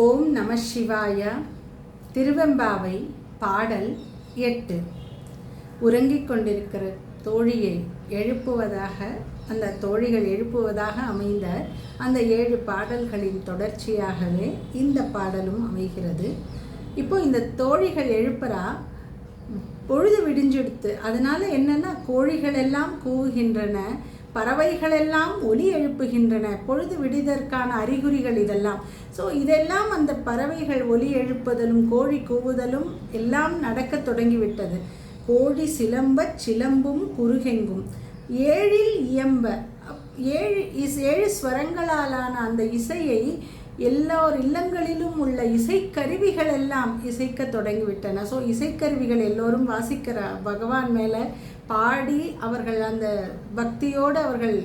ஓம் நம சிவாய. திருவெம்பாவை பாடல் 8. உறங்கிக் கொண்டிருக்கிற தோழியை எழுப்புவதாக, அந்த தோழிகள் எழுப்புவதாக அமைந்த அந்த 7 பாடல்களின் தொடர்ச்சியாகவே இந்த பாடலும் அமைகிறது. இப்போ இந்த தோழிகள் எழுப்புறா, பொழுது விடிஞ்செடுத்து. அதனால என்னன்னா, கோழிகள் எல்லாம் கூவுகின்றன, பறவைகளெல்லாம் ஒலி எழுப்புகின்றன. பொழுது விடிதற்கான அறிகுறிகள் இதெல்லாம். ஸோ இதெல்லாம் அந்த பறவைகள் ஒலி எழுப்புதலும் கோழி கூவுதலும் எல்லாம் நடக்க தொடங்கிவிட்டது. கோழி சிலம்பச் சிலம்பும் குறுகெங்கும் ஏழில் இயம்ப, 7 ஸ்வரங்களாலான அந்த இசையை எல்லோர் இல்லங்களிலும் உள்ள இசைக்கருவிகள் எல்லாம் இசைக்க தொடங்கிவிட்டன. ஸோ இசைக்கருவிகள் எல்லோரும் வாசிக்கிற பகவான் மேலே பாடி அவர்கள் அந்த பக்தியோடு அவர்கள்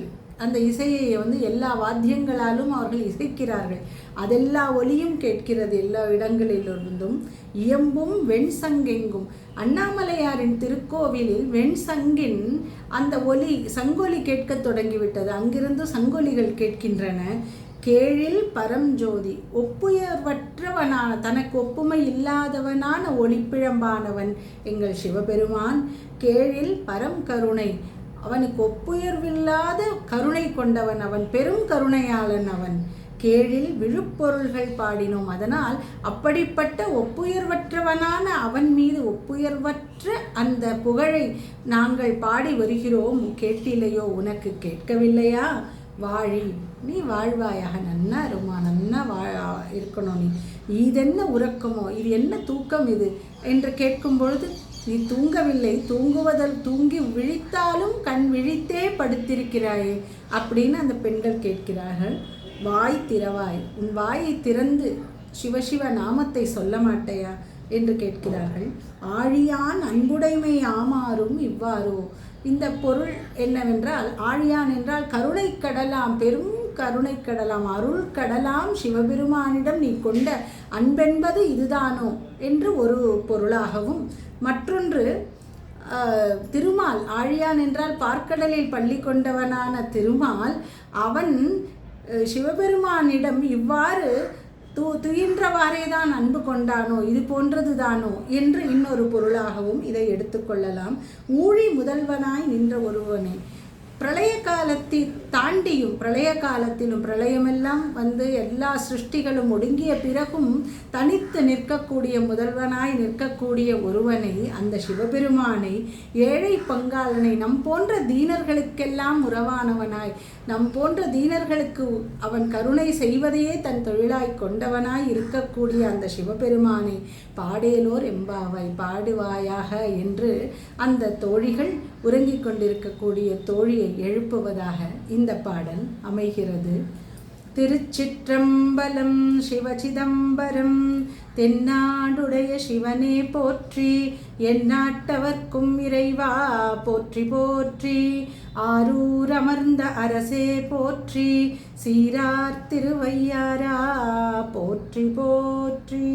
அந்த இசையை எல்லா வாத்தியங்களாலும் அவர்கள் இசைக்கிறார்கள். அதெல்லா ஒலியும் கேட்கிறது எல்லா இடங்களிலிருந்தும். இயம்பும் வெண்சங்கெங்கும், அண்ணாமலையாரின் திருக்கோவிலில் வெண்சங்கின் அந்த ஒலி, சங்கொலி கேட்க தொடங்கிவிட்டது. அங்கிருந்து சங்கொலிகள் கேட்கின்றன. கேழில் பரஞ்சோதி, ஒப்புயர்வற்றவனான, தனக்கு ஒப்புமை இல்லாதவனான ஒளிப்பிழம்பானவன் எங்கள் சிவபெருமான். கேழில் பரம் கருணை, அவனுக்கு ஒப்புயர்வில்லாத கருணை கொண்டவன் அவன், பெரும் கருணையாளன் அவன். கேழில் விழுப்பொருள்கள் பாடினோம். அதனால் அப்படிப்பட்ட ஒப்புயர்வற்றவனான அவன் மீது ஒப்புயர்வற்ற அந்த புகழை நாங்கள் பாடி வருகிறோம். கேட்டிலையோ, உனக்கு கேட்கவில்லையா? வாழி, நீ வாழ்வாயாக, நன்னா இருமா, நன்னா இருக்கணும். நீ இதென்ன உறக்கமோ, இது என்ன தூக்கம் இது என்று கேட்கும் பொழுது, நீ தூங்கவில்லை, தூங்கி விழித்தாலும் கண் விழித்தே படுத்திருக்கிறாயே அப்படின்னு அந்த பெண்கள் கேட்கிறார்கள். வாய் திறவாய், உன் வாயை திறந்து சிவசிவ நாமத்தை சொல்ல மாட்டையா என்று கேட்கிறார்கள். ஆழியான் அன்புடைமை ஆமாறும் இவ்வாறோ. இந்த பொருள் என்னவென்றால், ஆழியான் என்றால் கருணை கடலாம், பெரும் கருணை கடலாம், அருள் கடலாம். சிவபெருமானிடம் நீ கொண்ட அன்பென்பது இதுதானோ என்று ஒரு பொருளாகவும், மற்றொன்று திருமால், ஆழியான் என்றால் பார்க்கடலில் பள்ளி கொண்டவனான திருமால், அவன் சிவபெருமானிடம் இவ்வாறு துயின்றவாறே தான் அன்பு கொண்டானோ, இது போன்றது தானோ என்று இன்னொரு பொருளாகவும் இதை எடுத்துக்கொள்ளலாம். ஊழி முதல்வனாய் நின்ற ஒருவனே, பிரளய காலத்தை தாண்டியும், பிரளய காலத்திலும், பிரளயமெல்லாம் எல்லா சிருஷ்டிகளும் ஒடுங்கிய பிறகும் தனித்து நிற்கக்கூடிய, முதல்வனாய் நிற்கக்கூடிய ஒருவனை, அந்த சிவபெருமானை, ஏழை பங்காளனை, நம் போன்ற தீனர்களுக்கெல்லாம் உறவானவனாய், நம் போன்ற தீனர்களுக்கு அவன் கருணை செய்வதையே தன் தொழிலாய் கொண்டவனாய் இருக்கக்கூடிய அந்த சிவபெருமானை பாடேலோர் எம்பாவாய், பாடுவாயாக என்று அந்த தோழிகள், உறங்கிக் கொண்டிருக்கக்கூடிய தோழியை எழுப்புவதாக இந்த பாடல் அமைகிறது. திருச்சிற்றம்பலம். சிவசிதம்பரம். தென்னாடுடைய சிவனே போற்றி, எந்நாட்டவர்க்கும் இறைவா போற்றி போற்றி. ஆரூர் அமர்ந்த அரசே போற்றி, சீரார் திருவையாரா போற்றி போற்றி.